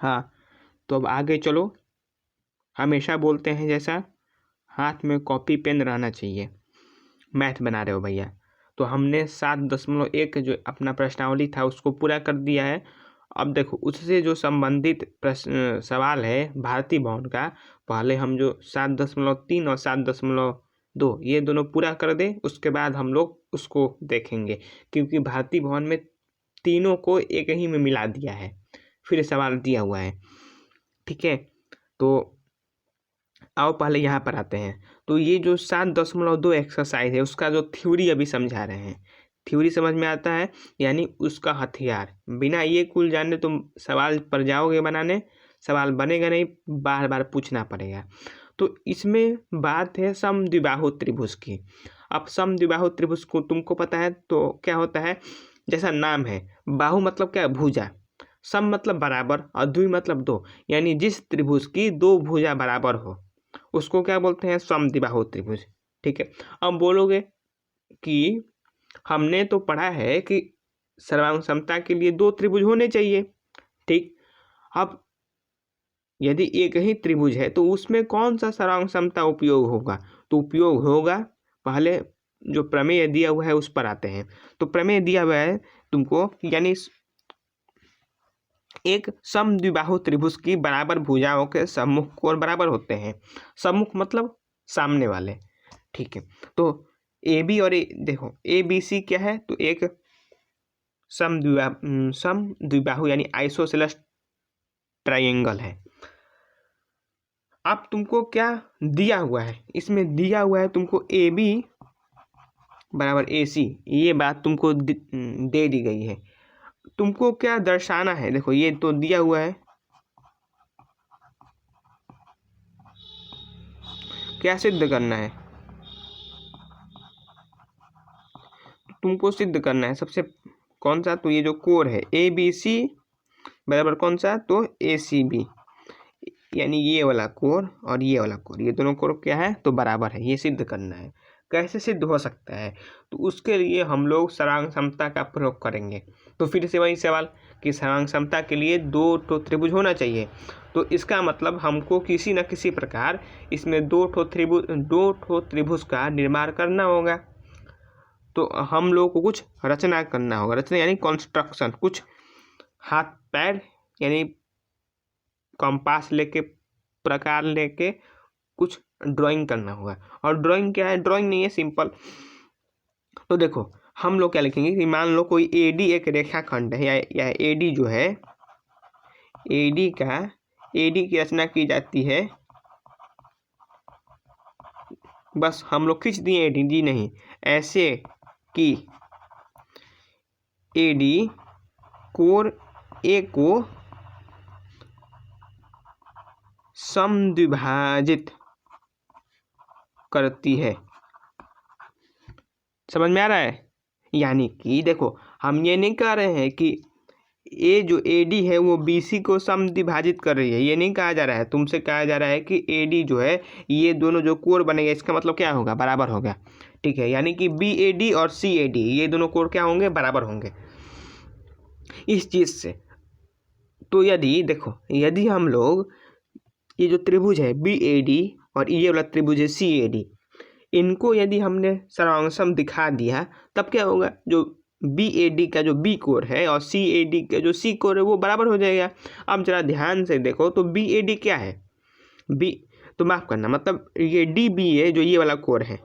हाँ, तो अब आगे चलो। हमेशा बोलते हैं जैसा हाथ में कॉपी पेन रहना चाहिए। मैथ बना रहे हो भैया, तो हमने 7.1 जो अपना प्रश्नावली था उसको पूरा कर दिया है। अब देखो उससे जो संबंधित प्रश्न सवाल है भारतीय भवन का, पहले हम जो 7.3 और 7.2 ये दोनों पूरा कर दें, उसके बाद हम लोग उसको देखेंगे, क्योंकि भारतीय भवन में तीनों को एक ही में मिला दिया है, फिर सवाल दिया हुआ है। ठीक है, तो आओ पहले यहाँ पर आते हैं। तो ये जो 7.2 एक्सरसाइज है उसका जो थ्योरी अभी समझा रहे हैं, थ्योरी समझ में आता है, यानी उसका हथियार। बिना ये कुल जाने तुम सवाल पर जाओगे बनाने, सवाल बनेगा नहीं, बार बार पूछना पड़ेगा। तो इसमें बात है समद्विबाहु त्रिभुज की। अब समद्विबाहु त्रिभुज को तुमको पता है तो क्या होता है, जैसा नाम है, बाहु मतलब क्या, भुजा, सम मतलब बराबर और द्वि मतलब दो, यानी जिस त्रिभुज की दो भुजा बराबर हो उसको क्या बोलते हैं, समद्विबाहु त्रिभुज। ठीक है, अब बोलोगे कि हमने तो पढ़ा है कि सर्वांग समता के लिए दो त्रिभुज होने चाहिए। ठीक, अब यदि एक ही त्रिभुज है तो उसमें कौन सा सर्वांग समता उपयोग होगा, तो उपयोग होगा, पहले जो प्रमेय दिया हुआ है उस पर आते हैं। तो प्रमेय दिया हुआ है तुमको, यानी एक समद्विबाहु त्रिभुज की बराबर भुजाओं के सम्मुख कोण बराबर होते हैं। सम्मुख मतलब सामने वाले। ठीक है, तो ए बी और देखो ए बी सी क्या है, तो एक समद्विबाहु यानी आइसोसेलेस ट्रायंगल है। अब तुमको क्या दिया हुआ है, इसमें दिया हुआ है तुमको ए बी बराबर ए सी, ये बात तुमको दे दी गई है। तुमको क्या दर्शाना है, देखो ये तो दिया हुआ है, क्या सिद्ध करना है, तुमको सिद्ध करना है सबसे कौन सा, तो ये जो कोण है ए बी सी बराबर कौन सा, तो ए सी बी, यानी ये वाला कोण और ये वाला कोण, ये दोनों कोण क्या है, तो बराबर है, ये सिद्ध करना है। कैसे सिद्ध हो सकता है, तो उसके लिए हम लोग सर्वांग समता का प्रयोग करेंगे। तो फिर से वही सवाल कि सर्वांग समता के लिए दो ठो त्रिभुज होना चाहिए, तो इसका मतलब हमको किसी न किसी प्रकार इसमें दो ठो त्रिभुज का निर्माण करना होगा। तो हम लोग को कुछ रचना करना होगा, रचना यानी कंस्ट्रक्शन, कुछ हाथ पैर यानी कंपास लेके, प्रकार लेके कुछ ड्राइंग करना होगा। और ड्राइंग क्या है, ड्राइंग नहीं है, सिंपल। तो देखो हम लोग क्या लिखेंगे कि मान लो कोई एडी एक रेखाखंड है, या एडी जो है, एडी की रचना की जाती है, बस हम लोग खींच दिए एडी, जी नहीं, ऐसे कि एडी कोण ए को समद्विभाजित करती है। समझ में आ रहा है, यानी कि देखो हम ये नहीं कह रहे हैं कि ए जो एडी है वो बीसी को समद्विभाजित कर रही है, ये नहीं कहा जा रहा है। तुमसे कहा जा रहा है कि एडी जो है, ये दोनों जो कोण बनेगा इसका मतलब क्या होगा, बराबर होगा। ठीक है, यानी कि बी ए डी और सी ए डी ये दोनों कोण क्या होंगे, बराबर होंगे इस चीज से। तो यदि देखो, यदि हम लोग ये जो त्रिभुज है बी ए डी और ये वाला त्रिभुज है सी ए डी, इनको यदि हमने सर्वांगसम दिखा दिया, तब क्या होगा, जो बी ए डी का जो बी कोण है और सी ए डी का जो सी कोण है वो बराबर हो जाएगा। अब जरा ध्यान से देखो, तो बी ए डी क्या है, बी, तो माफ करना, मतलब ये डी बी है जो ये वाला कोण है,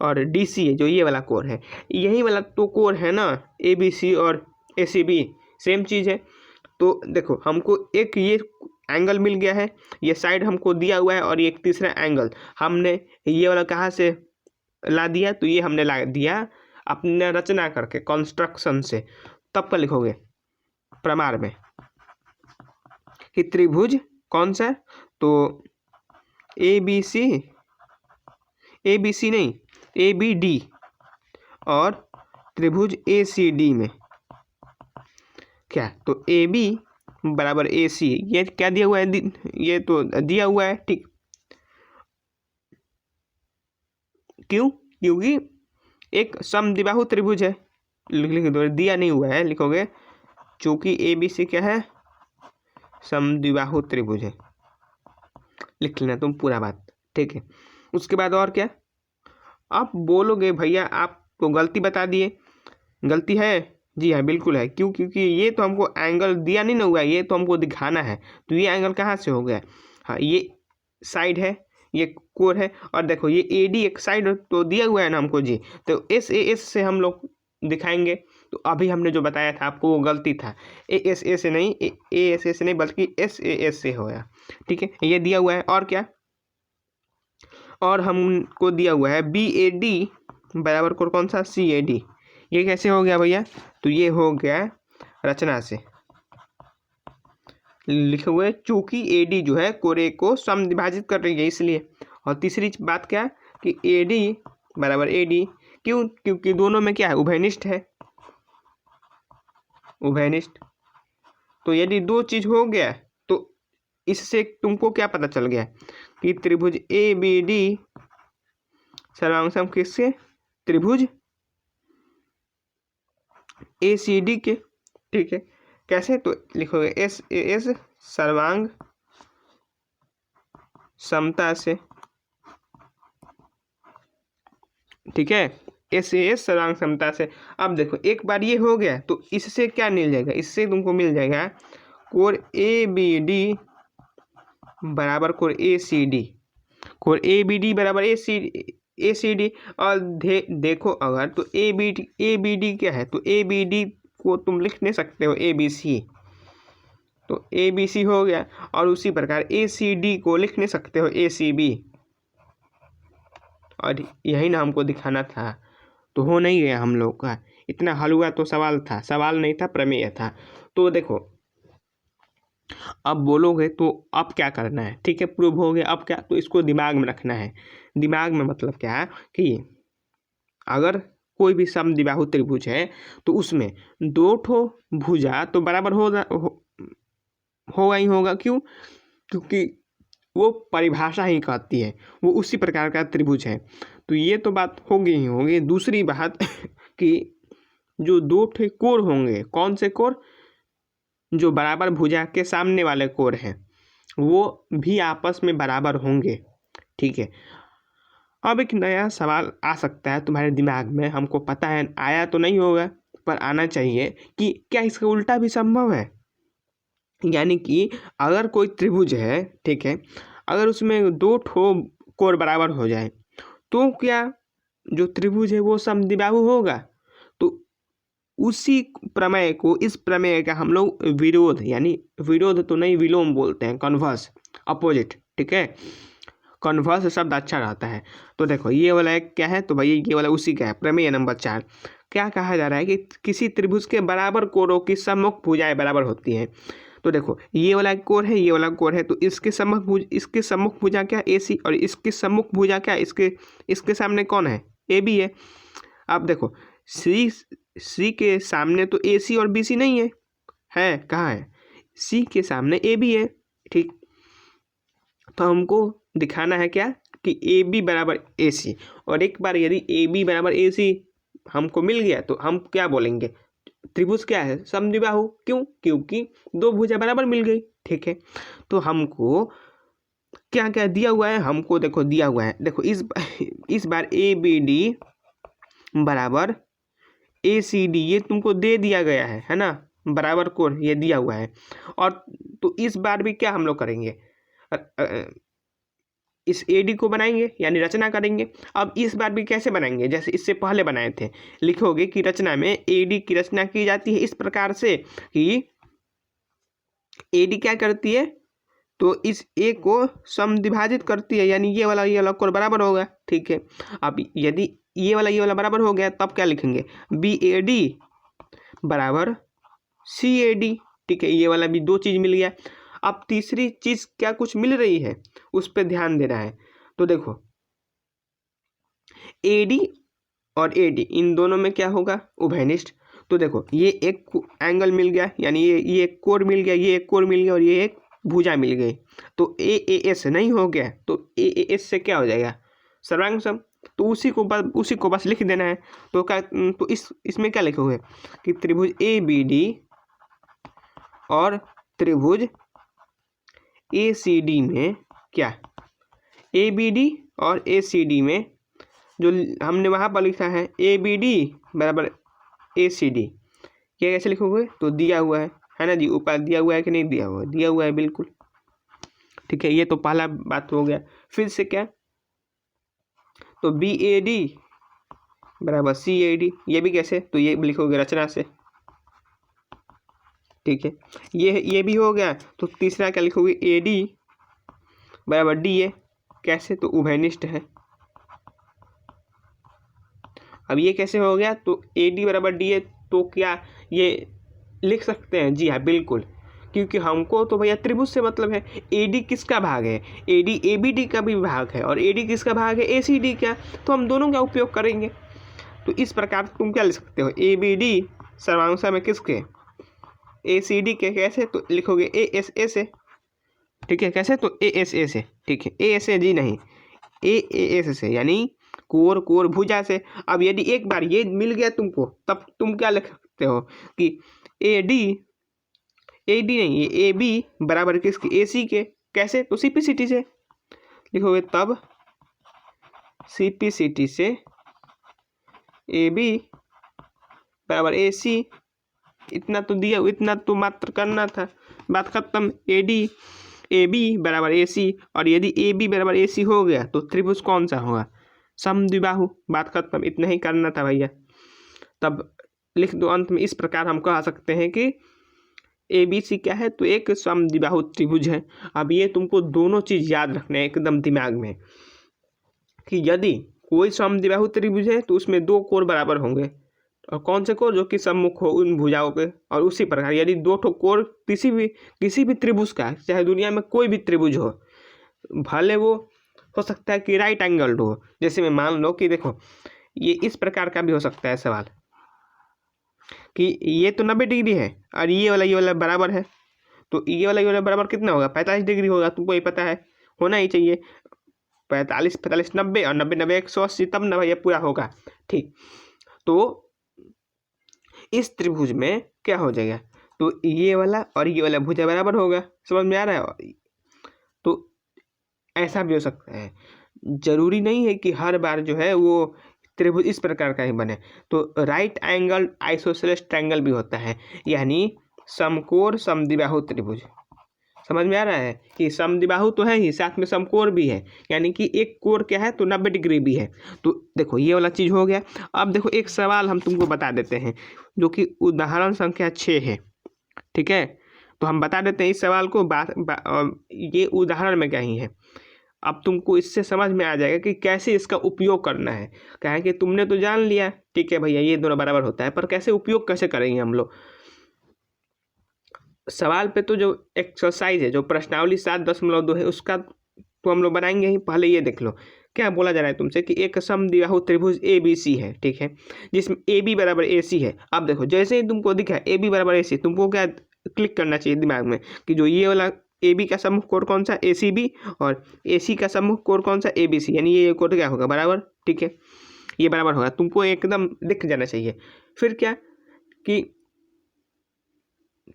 और डी सी है जो ये वाला कोण है, यही वाला तो कोण है ना, ए बी सी और ए सी बी सेम चीज़ है। तो देखो हमको एक ये एंगल मिल गया है, ये साइड हमको दिया हुआ है, और ये एक तीसरा एंगल हमने ये वाला कहाँ से ला दिया, तो ये हमने ला दिया अपने रचना करके कंस्ट्रक्शन से। तब क्या लिखोगे प्रमाण में कि त्रिभुज कौन सा, तो ए बी सी नहीं, ए बी डी और त्रिभुज ए सी डी में क्या, तो ए बी बराबर ए सी, ये क्या दिया हुआ है, ये तो दिया हुआ है। ठीक, क्यों, क्योंकि एक समद्विबाहु त्रिभुज है, लिख दो, दिया नहीं हुआ है, लिखोगे चूंकि ए बी सी क्या है, समद्विबाहु त्रिभुज है, लिख लेना तुम पूरा बात, ठीक है। उसके बाद और क्या आप बोलोगे भैया आप तो गलती बता दिए, गलती है? जी हाँ बिल्कुल है। क्यों? क्योंकि ये तो हमको एंगल दिया नहीं ना हुआ, ये तो हमको दिखाना है। तो ये एंगल कहाँ से हो गया? हाँ ये साइड है, ये कोर है, और देखो ये एडी एक साइड तो दिया हुआ है ना हमको जी, तो एस ए एस से हम लोग दिखाएंगे। तो अभी हमने जो बताया था आपको वो गलती था, ए एस ए से नहीं, ए एस ए से नहीं बल्कि एस ए एस से होया, ठीक है। ये दिया हुआ है। और क्या? और हमको दिया हुआ है बी ए डी बराबर कोर कौन सा? सी ए डी। ये कैसे हो गया भैया? तो ये हो गया रचना से लिखे हुए, चूंकि एडी जो है कोरे को समविभाजित कर रही है इसलिए। और तीसरी बात क्या कि एडी बराबर एडी, क्यों? क्योंकि दोनों में क्या है? उभयनिष्ठ है, उभयनिष्ठ। तो यदि दो चीज हो गया तो इससे तुमको क्या पता चल गया कि त्रिभुज ए बी डी सर्वांग किसके? त्रिभुज ए सी डी के, ठीक है। कैसे? तो लिखोगे एस ए एस सर्वांग समता से, ठीक है, एस ए एस सर्वांग समता से। अब देखो एक बार ये हो गया तो इससे क्या मिल जाएगा? इससे तुमको मिल जाएगा कोर ए बी डी बराबर कोर ए सी डी, कोर ए बी डी बराबर ए सी डी। और देखो अगर तो ए बी डी क्या है? तो ए बी डी को तुम लिख नहीं सकते हो ए बी सी, तो ए बी सी हो गया। और उसी प्रकार ए सी डी को लिख नहीं सकते हो ए सी बी। और यही ना हमको दिखाना था, तो हो नहीं गया हम लोग का। इतना हलवा तो सवाल था, सवाल नहीं था, प्रमेय था। तो देखो अब बोलोगे तो अब क्या करना है? ठीक है प्रूव हो गया, अब क्या? तो इसको दिमाग में रखना है। दिमाग में मतलब क्या है कि अगर कोई भी समद्विबाहु त्रिभुज है तो उसमें दो ठो भुजा तो बराबर होगा ही होगा। क्यों? क्योंकि वो परिभाषा ही कहती है, वो उसी प्रकार का त्रिभुज है। तो ये तो बात होगी ही होगी। दूसरी बात कि जो दो ठे कोर होंगे, कौन से कोर? जो बराबर भुजा के सामने वाले कोर हैं वो भी आपस में बराबर होंगे, ठीक है। अब एक नया सवाल आ सकता है तुम्हारे दिमाग में, हमको पता है आया तो नहीं होगा पर आना चाहिए, कि क्या इसका उल्टा भी संभव है? यानी कि अगर कोई त्रिभुज है, ठीक है, अगर उसमें दो ठो कोर बराबर हो जाए तो क्या जो त्रिभुज है वो समद्विबाहु होगा? तो उसी प्रमेय को, इस प्रमेय का हम लोग विरोध, यानी विरोध तो नहीं विलोम बोलते हैं, कन्वर्स, अपोजिट, ठीक है। कन्वर्स शब्द अच्छा रहता है। तो देखो ये वाला एक क्या है? तो भाई ये वाला उसी का है, प्रमेय नंबर 4। क्या कहा जा रहा है कि किसी त्रिभुज के बराबर कोरों की सम्मुख भुजाएं बराबर होती हैं। तो देखो ये वाला कोर है, ये वाला कोर है, तो इसके सम्मुख भुजा क्या? ए सी। और इसके सम्मुख भुजा क्या? इसके सामने कौन है? ए बी है। अब देखो सी के सामने तो ए सी और बी सी नहीं है कहाँ है? सी के सामने ए बी है, ठीक। तो हमको दिखाना है क्या कि ए बी बराबर ए सी। और एक बार यदि ए बी बराबर ए सी हमको मिल गया तो हम क्या बोलेंगे? त्रिभुज क्या है? समद्विबाहु। क्यों? क्योंकि दो भुजा बराबर मिल गई, ठीक है। तो हमको क्या क्या दिया हुआ है? हमको देखो दिया हुआ है, देखो इस बार ए बी डी बराबर ए सी डी, ये तुमको दे दिया गया है ना, बराबर कोण ये दिया हुआ है। और तो इस बार भी क्या हम लोग करेंगे? इस ए डी को बनाएंगे, यानी रचना करेंगे। अब इस बार भी कैसे बनाएंगे? जैसे इससे पहले बनाए थे। लिखोगे कि रचना में ए डी की रचना की जाती है इस प्रकार से कि ए डी क्या करती है? तो इस ए को समद्विभाजित करती है, यानी ये वाला कोण बराबर होगा, ठीक है। अब यदि ये वाला बराबर हो गया तब क्या लिखेंगे? बी ए डी बराबर सी ए डी, ठीक है। ये वाला भी दो चीज मिल गया। अब तीसरी चीज क्या कुछ मिल रही है, उस पर ध्यान देना है। तो देखो ए डी और ए डी इन दोनों में क्या होगा? उभयनिष्ठ। तो देखो ये एक एंगल मिल गया, यानी ये एक कोण मिल गया, ये एक कोण मिल गया, और ये एक भुजा मिल गई। तो ए एस नहीं हो गया, तो ए एस से क्या हो जाएगा? सर्वांग सम। तो उसी को बस लिख देना है। तो क्या? तो इसमें क्या लिखे हुए कि त्रिभुज ए बी डी और त्रिभुज ACD में क्या, ABD और ACD में जो हमने वहाँ पर लिखा है ABD बराबर ACD, क्या कैसे लिखोगे, तो दिया हुआ है ना जी, ऊपर दिया हुआ है कि नहीं दिया हुआ है, दिया हुआ है बिल्कुल, ठीक है। ये तो पहला बात हो गया। फिर से क्या, तो BAD बराबर CAD, ये भी कैसे, तो ये लिखोगे रचना से, ठीक है। ये भी हो गया। तो तीसरा क्या लिखोगे, AD बराबर DA, कैसे, तो उभयनिष्ठ है। अब ये कैसे हो गया, तो AD बराबर DA, तो क्या ये लिख सकते हैं, जी हाँ बिल्कुल, क्योंकि हमको तो भैया त्रिभुज से मतलब है। AD किसका भाग है, AD ABD का भी भाग है, और AD किसका भाग है, ACD का, तो हम दोनों का उपयोग करेंगे। तो इस प्रकार तुम क्या लिख सकते हो, ABD सर्वांशा में किसके, ACD के, कैसे, तो लिखोगे ASA से, ठीक है, कैसे, तो ASA से, ठीक है, ASA जी नहीं, AAS से, यानी कोर कोर भुजा से। अब यदि एक बार ये मिल गया तुमको, तब तुम क्या लिख सकते हो कि AD नहीं, ये AB बराबर किसके, AC के, कैसे, तो CPCT से लिखोगे, तब CPCT से AB बराबर AC, इतना तो दिया, इतना तो मात्र करना था, बात खत्म। AB बराबर AC, और यदि AB बराबर AC हो गया तो त्रिभुज कौन सा होगा, समद्विबाहु, बात खत्म, इतना ही करना था भैया। तब लिख दो अंत में, इस प्रकार हम कह सकते हैं कि ABC क्या है, तो एक समद्विबाहु त्रिभुज है। अब ये तुमको दोनों चीज याद रखना है एकदम दिमाग में, कि यदि कोई समद्विबाहु त्रिभुज है तो उसमें दो कोण बराबर होंगे, और कौन से कोण, जो कि सम्मुख हो उन भुजाओं के। और उसी प्रकार यदि दो ठो कोण किसी भी त्रिभुज का, चाहे दुनिया में कोई भी त्रिभुज हो, भले वो हो सकता है कि राइट एंगल्ड हो, जैसे मैं मान लो कि देखो ये इस प्रकार का भी हो सकता है सवाल, कि ये तो 90 डिग्री है और ये वाला बराबर है, तो ये वाला बराबर कितना होगा, 45 डिग्री होगा, तुमको ये पता है, होना ही चाहिए 45 45 90, और 90 90 180, तब ना भैया पूरा होगा, ठीक। तो इस त्रिभुज में क्या हो जाएगा, तो ये वाला और ये वाला भुजा बराबर होगा, समझ में आ रहा है। तो ऐसा भी हो सकता है, जरूरी नहीं है कि हर बार जो है वो त्रिभुज इस प्रकार का ही बने। तो राइट एंगल आइसोसेलेस ट्रायंगल भी होता है, यानी समकोण समद्विबाहु त्रिभुज, समझ में आ रहा है कि समद्विबाहु तो है ही, साथ में समकोण भी है, यानी कि एक कोण क्या है, तो 90 डिग्री भी है। तो देखो ये वाला चीज हो गया। अब देखो एक सवाल हम तुमको बता देते हैं, जो कि उदाहरण संख्या 6 है, ठीक है। तो हम बता देते हैं इस सवाल को, ये उदाहरण में क्या ही है। अब तुमको इससे समझ में आ जाएगा कि कैसे इसका उपयोग करना है। क्या है कि तुमने तो जान लिया, ठीक है भैया, ये दोनों बराबर होता है, पर कैसे उपयोग कैसे करेंगे हम लोग। सवाल पे तो जो एक्सरसाइज है, जो प्रश्नावली 7.2 है, उसका तो हम लोग बनाएंगे ही। पहले ये देख लो क्या बोला जा रहा है तुमसे, कि एक समद्विबाहु त्रिभुज ABC है, ठीक है, जिसमें AB बराबर AC है। अब देखो जैसे ही तुमको दिखा AB बराबर AC, तुमको क्या क्लिक करना चाहिए दिमाग में, कि जो ये वाला AB का सम्मुख कोण कौन सा, ACB, और AC का सम्मुख कोण कौन सा, ABC, यानी ये कोण क्या होगा, बराबर, ठीक है, ये बराबर होगा, तुमको एकदम दिख जाना चाहिए। फिर क्या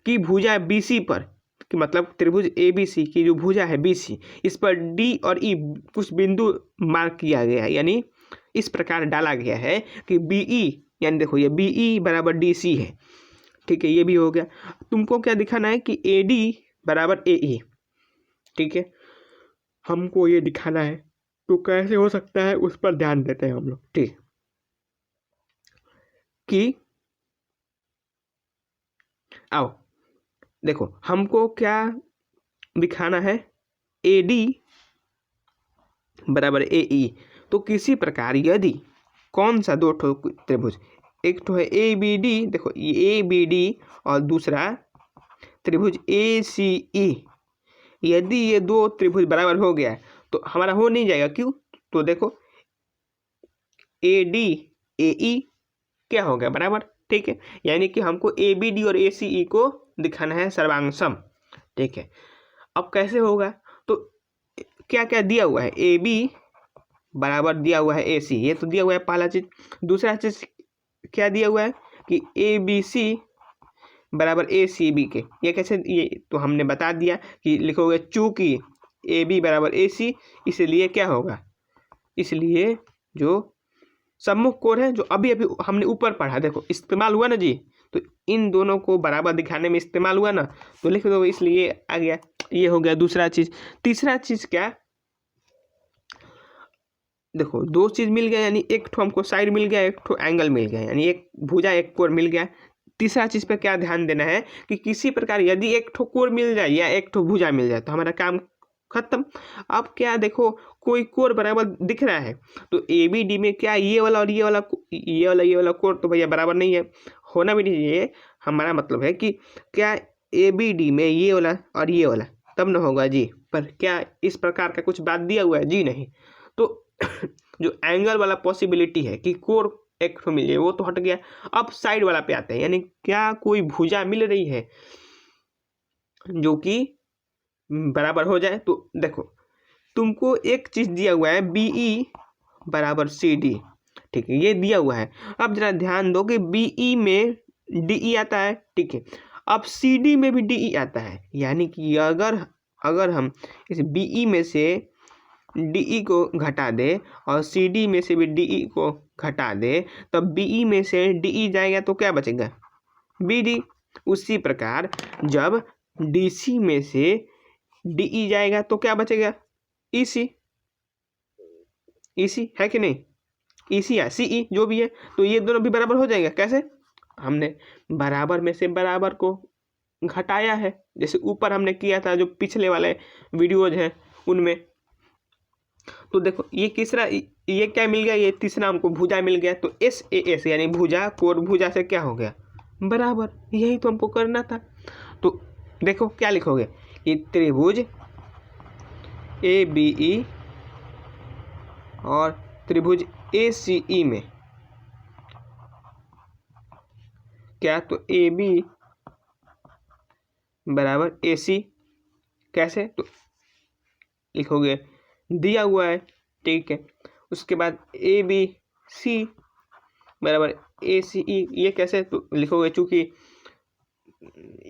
कि भुजा BC पर, कि मतलब त्रिभुज ABC की जो भुजा है BC, इस पर D और E कुछ बिंदु मार्क किया गया है, यानी इस प्रकार डाला गया है कि BE, यानी देखो ये BE बराबर DC है, ठीक है, ये भी हो गया। तुमको क्या दिखाना है कि AD बराबर AE, ठीक है, हमको ये दिखाना है। तो कैसे हो सकता है उस पर ध्यान देते हैं हम लोग, ठीक, कि आओ देखो हमको क्या दिखाना है, AD बराबर AE। तो किसी प्रकार यदि कौन सा दो ठो त्रिभुज, एक ठो है ABD, देखो ये ABD, और दूसरा त्रिभुज ACE, यदि ये दो त्रिभुज बराबर हो गया तो हमारा हो नहीं जाएगा, क्यों, तो देखो AD AE क्या हो गया, बराबर, ठीक है, यानी कि हमको ABD और ACE को दिखाना है सर्वांगसम, ठीक है। अब कैसे होगा, तो क्या क्या दिया हुआ है, AB बराबर दिया हुआ है AC, ये तो दिया हुआ है पहला चीज। दूसरा चीज क्या दिया हुआ है कि ABC बराबर ACB के। ये कैसे, ये तो हमने बता दिया कि लिखोगे चूंकि AB बराबर AC, इसलिए क्या होगा, इसलिए जो सम्मुख कोण है जो अभी अभी हमने ऊपर पढ़ा, देखो इस्तेमाल हुआ ना जी, तो इन दोनों को बराबर दिखाने में इस्तेमाल हुआ ना, तो लिख दो, इसलिए आ गया। ये हो गया दूसरा चीज। तीसरा चीज क्या, देखो दो चीज मिल गया, यानी एक ठो हमको साइड मिल गया, एक ठो एंगल मिल गया, यानी एक भुजा एक कोण मिल गया। तीसरा चीज पे क्या ध्यान देना है कि किसी प्रकार यदि एक ठो कोण मिल जाए या एक ठो भुजा मिल जाए तो हमारा काम खत्म। अब क्या देखो, कोई कोण बराबर दिख रहा है तो ABD में क्या ये वाला और ये वाला कोण तो भैया बराबर नहीं है, होना भी नहीं चाहिए। हमारा मतलब है कि क्या ABD में ये वाला और ये वाला तब न होगा जी, पर क्या इस प्रकार का कुछ बात दिया हुआ है जी नहीं। तो जो एंगल वाला पॉसिबिलिटी है कि कोण एक ठो मिले वो तो हट गया। अब साइड वाला पे आते हैं, यानी क्या कोई भुजा मिल रही है जो कि बराबर हो जाए। तो देखो तुमको एक चीज दिया हुआ है BE बराबर CD, ठीक है, ये दिया हुआ है। अब जरा ध्यान दो कि BE में DE आता है, ठीक है, अब CD में भी DE आता है, यानी कि अगर हम इस BE में से DE को घटा दे और CD में से भी DE को घटा दे, तब BE में से DE जाएगा तो क्या बचेगा, BD। उसी प्रकार जब DC में से DE जाएगा तो क्या बचेगा, EC है कि नहीं, EC या CE जो भी है, तो ये दोनों भी बराबर हो जाएगा। कैसे, हमने बराबर में से बराबर को घटाया है, जैसे ऊपर हमने किया था जो पिछले वाले वीडियोज हैं उनमें। तो देखो ये ये क्या मिल गया, ये तीसरा हमको भुजा मिल गया, तो SAS यानी भुजा कोण भुजा से क्या हो गया बराबर, यही तो हमको करना था। तो देखो क्या लिखोगे, ये त्रिभुज ABE और त्रिभुज ACE में क्या, तो AB बराबर AC, कैसे, तो लिखोगे दिया हुआ है, ठीक है। उसके बाद ABC बराबर ACE, ये कैसे, तो लिखोगे चूंकि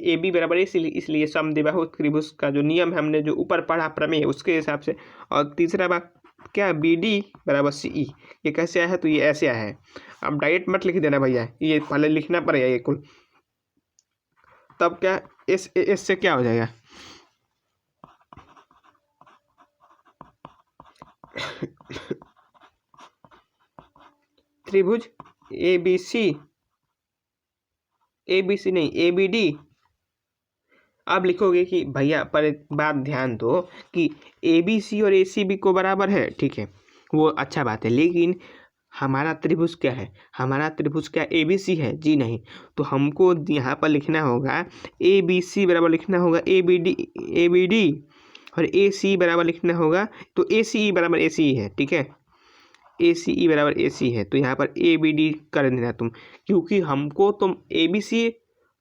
AB बराबर AC, इसलिए समद्विबाहु त्रिभुज का जो नियम है हमने जो ऊपर पढ़ा प्रमेय उसके हिसाब से। और तीसरा बात क्या, BD बराबर CE, ये कैसे आया है, तो ये ऐसे आया है। अब डायरेक्ट मत लिख देना भैया, ये पहले लिखना पड़ेगा ये कुल, तब क्या SAS से क्या हो जाएगा त्रिभुज ABC नहीं ABD। अब लिखोगे कि भैया पर एक बात ध्यान दो कि ABC और ACB को बराबर है, ठीक है, वो अच्छा बात है, लेकिन हमारा त्रिभुज क्या है, हमारा त्रिभुज क्या ABC है जी नहीं। तो हमको यहाँ पर लिखना होगा ABC बराबर लिखना होगा ABD और AC बराबर लिखना होगा, तो ACE बराबर ACE है, ठीक है, ACE बराबर AC है, तो यहाँ पर ABD कर देना तुम, क्योंकि हमको तुम ABC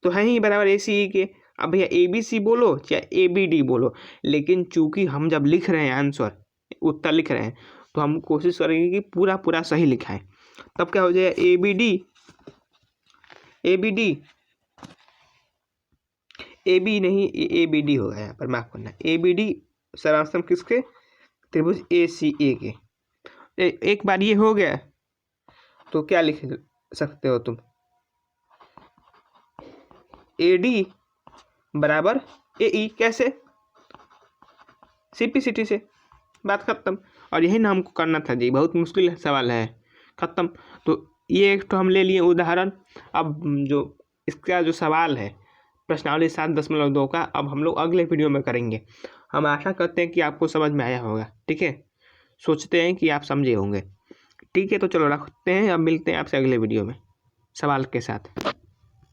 तो है ही बराबर ACE के। अब भैया ABC बोलो चाहे ABD बोलो, लेकिन चूंकि हम जब लिख रहे हैं आंसर उत्तर लिख रहे हैं तो हम कोशिश करेंगे कि पूरा पूरा सही लिखा है। तब क्या हो जाएगा AB नहीं ABD होगा, यहाँ पर माफ करना, ABD सरासम किसके, त्रिभुज ACA के। एक बार ये हो गया तो क्या लिख सकते हो तुम, AD बराबर AE, कैसे, सिंपलिसिटी से, बात खत्म। और यही ना हमको करना था जी, बहुत मुश्किल सवाल है, खत्म। तो ये एक तो हम ले लिए उदाहरण। अब जो इसका जो सवाल है प्रश्नावली 7.2 का, अब हम लोग अगले वीडियो में करेंगे। हम आशा करते हैं कि आपको समझ में आया होगा, ठीक है, सोचते हैं कि आप समझे होंगे, ठीक है। तो चलो रखते हैं, अब मिलते हैं आपसे अगले वीडियो में सवाल के साथ।